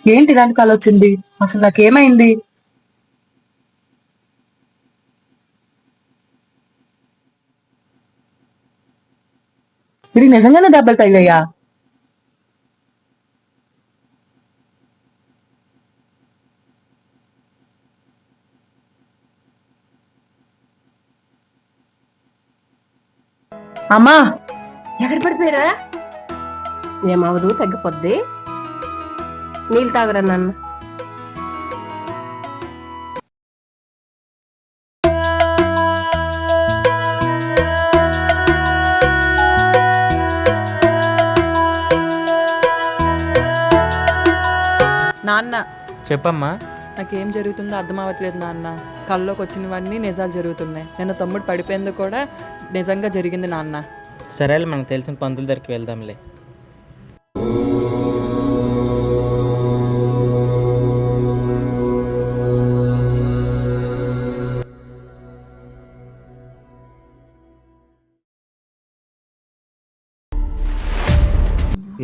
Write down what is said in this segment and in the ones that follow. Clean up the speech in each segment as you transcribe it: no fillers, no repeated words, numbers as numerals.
ఏంటి ఇలాంటి కాల్ వచ్చింది? అసలు నాకేమైంది? ఇది నిజంగానే దెబ్బలు తగిలాయా? అమ్మా, ఎక్కడ పడిపోయారా? ఏమవదు, తగ్గిపోద్ది. నీళ్ళు తాగురా నాన్న. నాన్న, చెప్పమ్మా. నాకేం జరుగుతుందో అర్థం అవ్వట్లేదు నాన్న. కల్లోకి వచ్చినవన్నీ నిజాలు జరుగుతున్నాయి. నిన్న తమ్ముడు పడిపోయింది కూడా నిజంగా జరిగింది నాన్న. సరేలే, మనకు తెలిసిన పంతుల దగ్గరికి వెళ్దాంలే.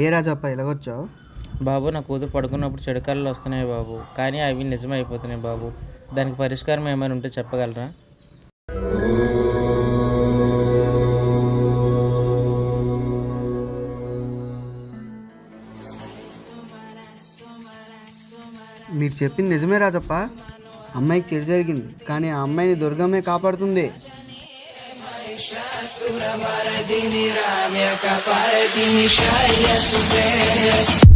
ఏ రాజప్ప ఇలాగొచ్చావు? బాబు, నా కూతురు పడుకున్నప్పుడు చెడు కళలు వస్తున్నాయి బాబు, కానీ అవి నిజమైపోతున్నాయి బాబు. దానికి పరిష్కారం ఏమైనా ఉంటే చెప్పగలరా? మీరు చెప్పింది నిజమే రాజప్ప. అమ్మాయికి చెడు జరిగింది, కానీ ఆ అమ్మాయిని దుర్గమ్మే కాపాడుతుంది. Suramara dini ramya kapara dini shaya sute